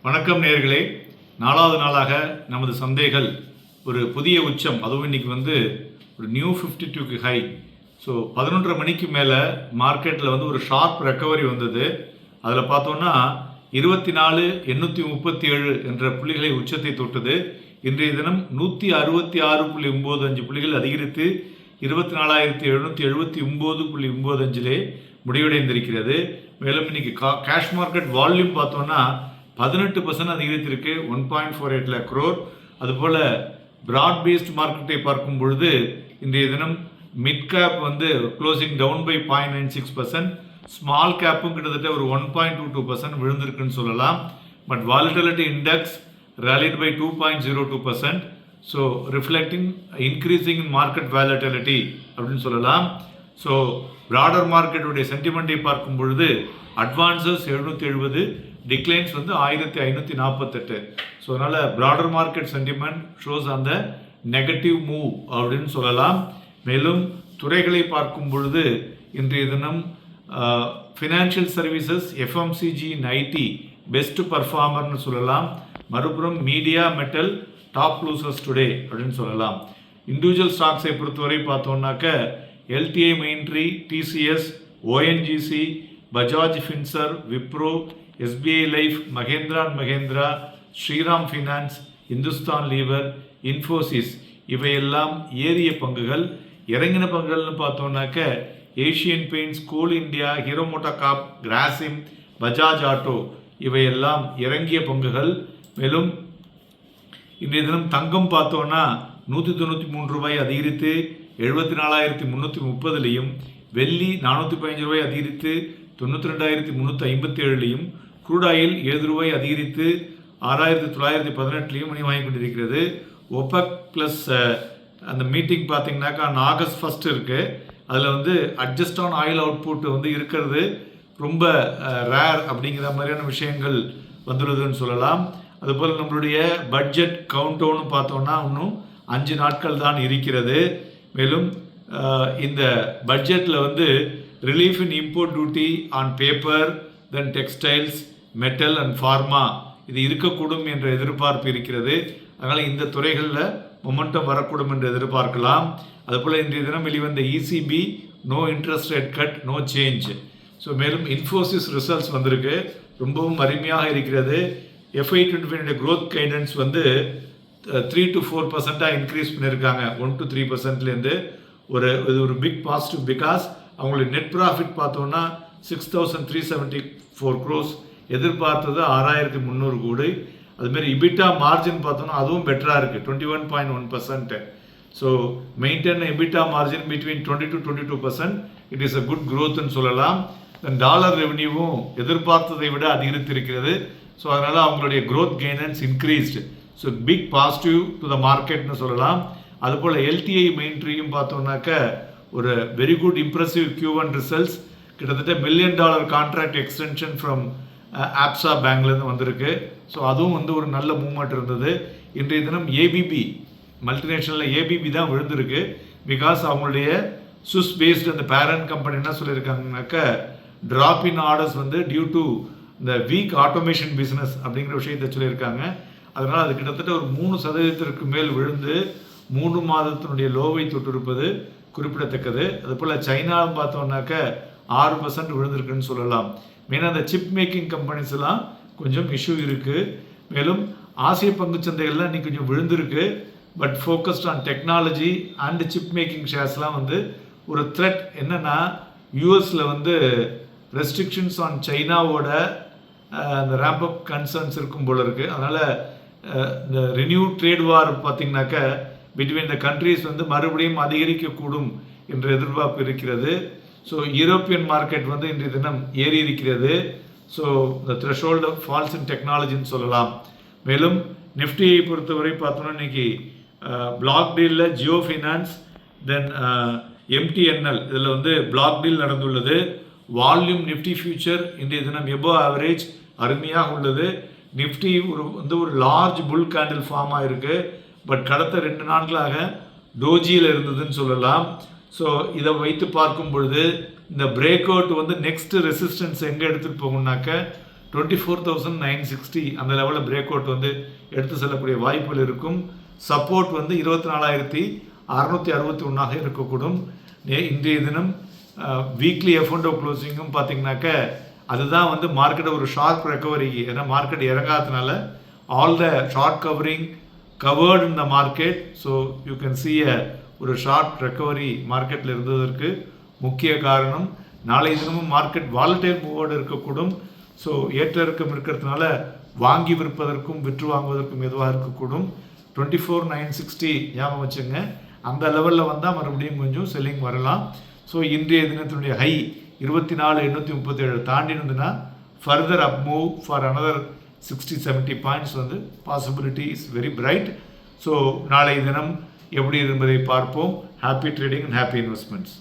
வணக்கம் நேயர்களே. நாலாவது நாளாக நமது சந்தைகள் ஒரு புதிய உச்சம், அதுவும் இன்னைக்கு ஒரு நியூ 52க்கு ஹை. ஸோ 11:30 மணிக்கு மேலே மார்க்கெட்டில் ஒரு ஷார்ப் ரெக்கவரி வந்தது. அதில் பார்த்தோன்னா 24,837 என்ற புள்ளிகளை உச்சத்தை தொட்டது. இன்றைய தினம் 166.95 புள்ளிகள் அதிகரித்து 24,779.95 முடிவடைந்திருக்கிறது. மேலும் இன்னைக்கு கேஷ் மார்க்கெட் வால்யூம் பார்த்தோன்னா 18% அதிகரித்திருக்கு, 1.48 lakh crore. அதுபோல் பிராட் பேஸ்ட் மார்க்கெட்டை பார்க்கும் பொழுது இன்றைய தினம் mid cap closing down by 0.96%, small கேப்பும் கிட்டத்தட்ட ஒரு 1.22% விழுந்திருக்குன்னு சொல்லலாம். But volatility index rallied by 2.02%, so reflecting increasing in market volatility அப்படின்னு சொல்லலாம். ஸோ பிராடர் மார்க்கெட்டுடைய சென்டிமெண்ட்டை பார்க்கும் பொழுது அட்வான்சஸ் 770, டிக்ளைன்ஸ் 1548. ஸோ அதனால் பிராடர் மார்க்கெட் சென்டிமெண்ட் ஷோஸ் அந்த நெகட்டிவ் மூவ் அப்படின்னு சொல்லலாம். மேலும் துறைகளை பார்க்கும் பொழுது இன்றைய தினம் financial services, FMCG, IT best பர்ஃபார்மர்னு சொல்லலாம். மறுபுறம் media, metal top losers today அப்படின்னு சொல்லலாம். இண்டிவிஜுவல் ஸ்டாக்ஸை பொறுத்தவரை பார்த்தோம்னாக்க LTI Mindtree, TCS, ONGC, Bajaj Finserv, Wipro, SBI life, Mahindra and Mahindra, Shriram finance, Hindustan Lever, Infosys இவையெல்லாம் ஏறிய பங்குகள். இறங்கின பங்குகள்னு பார்த்தோம்னாக்க Asian paints, coal India, Hero MotoCorp, Grasim, Bajaj auto இவையெல்லாம் இறங்கிய பங்குகள். மேலும் இன்றைய தினம் தங்கம் பார்த்தோன்னா 193 ரூபாய் அதிகரித்து 74,330, வெள்ளி 415 ரூபாய் அதிகரித்து 92,357, க்ரூட் ஆயில் 7 ரூபாய் அதிகரித்து 6,918 மணி வாங்கி கொண்டிருக்கிறது. ஒபெக் ப்ளஸ் அந்த மீட்டிங் பார்த்தீங்கன்னாக்கா ஆகஸ்ட் 1 இருக்குது. அதில் அட்ஜஸ்ட் ஆன் ஆயில் அவுட்புட் இருக்கிறது ரொம்ப ரேர் அப்படிங்கிற மாதிரியான விஷயங்கள் வந்துள்ளதுன்னு சொல்லலாம். அதுபோல் நம்மளுடைய பட்ஜெட் கவுண்ட் டவுன் பார்த்தோன்னா இன்னும் 5 நாட்கள் தான் இருக்கிறது. மேலும் இந்த பட்ஜெட்டில் relief in import duty on paper, then textiles, metal and pharma இது இருக்கக்கூடும் என்ற எதிர்பார்ப்பு இருக்கிறது. அதனால் இந்த துறைகளில் மொமெண்டம் வரக்கூடும் என்று எதிர்பார்க்கலாம். அதுபோல் இன்றைய தினம் வெளிவந்த ECB no interest rate cut, no change. So மேலும் இன்ஃபோசிஸ் ரிசல்ட்ஸ் வந்திருக்கு, ரொம்பவும் அருமையாக இருக்கிறது. FY25 growth guidance 3 to 4% increase பண்ணியிருக்காங்க, 1 to 3%. இது ஒரு பிக் பாசிட்டிவ். பிகாஸ் அவங்களுடைய நெட் ப்ராஃபிட் பார்த்தோன்னா 6,374 crores, எதிர்பார்த்தது 6,300 கோடி. அதுமாரி இபிட்டா மார்ஜின் பார்த்தோன்னா அதுவும் பெட்டராக இருக்குது, 21.1%. So maintain EBITDA margin between 20 to 22%. It is a good க்ரோத்னு சொல்லலாம். தென் டாலர் ரெவன்யூவும் எதிர்பார்த்ததை விட அதிகரித்திருக்கிறது. ஸோ அதனால் அவங்களுடைய growth guidance increased. So big positive to the மார்க்கெட்னு சொல்லலாம். அதுபோல் எல்டிஐ மெயின்ட்ரியும் பார்த்தோம்னாக்க ஒரு very good impressive Q1 results, கிட்டத்தட்ட $1 million கான்ட்ராக்ட் எக்ஸ்டென்ஷன் ஃப்ரம் ஆப்சா பேங்க்லேருந்து வந்திருக்கு. ஸோ அதுவும் ஒரு நல்ல மூவ்மெண்ட் இருந்தது. இன்றைய தினம் ஏபிபி மல்டிநேஷனலில் ஏபிபி தான் விழுந்திருக்கு. பிகாஸ் அவங்களுடைய சுஸ் பேஸ்டு அந்த பேரண்ட் கம்பெனி என்ன சொல்லியிருக்காங்கனாக்க drop in orders due to இந்த வீக் ஆட்டோமேஷன் பிஸ்னஸ் அப்படிங்கிற விஷயத்தை சொல்லியிருக்காங்க. அதனால் அது கிட்டத்தட்ட ஒரு 3% மேல் விழுந்து 3 மாதத்தினுடைய லோவை தொட்டிருப்பது குறிப்பிடத்தக்கது. அதுபோல் சைனாவும் பார்த்தோம்னாக்க 6% விழுந்திருக்குன்னு சொல்லலாம். மெயினாக அந்த சிப் மேக்கிங் கம்பெனிஸ் எல்லாம் கொஞ்சம் இஷ்யூ இருக்குது. மேலும் ஆசிய பங்குச்சந்தைகள்லாம் இன்றைக்கி கொஞ்சம் விழுந்திருக்கு. But focused on technology and chip making ஷேர்ஸ்லாம் ஒரு த்ரெட் என்னென்னா யூஎஸில் ரெஸ்ட்ரிக்ஷன்ஸ் ஆன் சைனாவோட அந்த ரேம்ப் அப் கன்சர்ன்ஸ் இருக்கும் போல இருக்குது. அதனால் இந்த ரினியூ ட்ரேட் வார் பார்த்திங்கனாக்க பிட்வீன் த கண்ட்ரீஸ் மறுபடியும் அதிகரிக்கக்கூடும் என்ற எதிர்பார்ப்பு இருக்கிறது. ஸோ யூரோப்பியன் மார்க்கெட் இன்றைய தினம் ஏறி இருக்கிறது. ஸோ இந்த த்ரெஷோல்டு ஆஃப் ஃபால்ஸ் இன் டெக்னாலஜின்னு சொல்லலாம். மேலும் நிஃப்டியை பொறுத்தவரை பார்த்தோன்னா இன்றைக்கி பிளாக் டீலில் ஜியோ ஃபினான்ஸ், தென் எம்டிஎன்எல் இதில் பிளாக் டீல் நடந்துள்ளது. வால்யூம் நிஃப்டி ஃபியூச்சர் இன்றைய தினம் எபோ ஆவரேஜ் அருமையாக உள்ளது. நிஃப்டி ஒரு லார்ஜ் புல் கேண்டில் ஃபார்ம் ஆகிருக்கு. பட் கடந்த 2 நாட்களாக டோஜியில் இருந்ததுன்னு சொல்லலாம். ஸோ இதை வைத்து பார்க்கும் பொழுது இந்த பிரேக் அவுட் நெக்ஸ்ட் ரெசிஸ்டன்ஸ் எங்கே எடுத்துகிட்டு போகணுன்னாக்க 24,960 அந்த லெவலில் பிரேக் அவுட் வந்து எடுத்து செல்லக்கூடிய வாய்ப்புகள் இருக்கும். சப்போர்ட் வந்து 24,661 இருக்கக்கூடும். இன்றைய தினம் வீக்லி F&O க்ளோசிங்கும் பார்த்தீங்கன்னாக்க அதுதான் வந்து மார்க்கெட்டை ஒரு ஷார்ப் ரெக்கவரிக்கு, ஏன்னா மார்க்கெட் இறங்காததுனால all the short covering covered in the market. So you can see ஒரு ஷார்ட் ரெக்கவரி மார்க்கெட்டில் இருந்ததற்கு முக்கிய காரணம். நாளை தினமும் மார்க்கெட் வாலட்டைல் மூவோடு இருக்கக்கூடும். ஸோ ஏற்ற இறக்கம் இருக்கிறதுனால வாங்கி விற்பதற்கும் விற்று வாங்குவதற்கும் எதுவாக இருக்கக்கூடும். 24,960 ஞாபகம் வச்சுங்க. அந்த லெவலில் வந்தால் மறுபடியும் கொஞ்சம் செல்லிங் வரலாம். ஸோ இன்றைய தினத்தினுடைய ஹை 24,837 தாண்டி இருந்ததுன்னா further up move for another 60-70 points வந்து possibility is very bright. So நாளை தினம் எப்படி என்பதை பார்ப்போம். Happy trading and happy investments.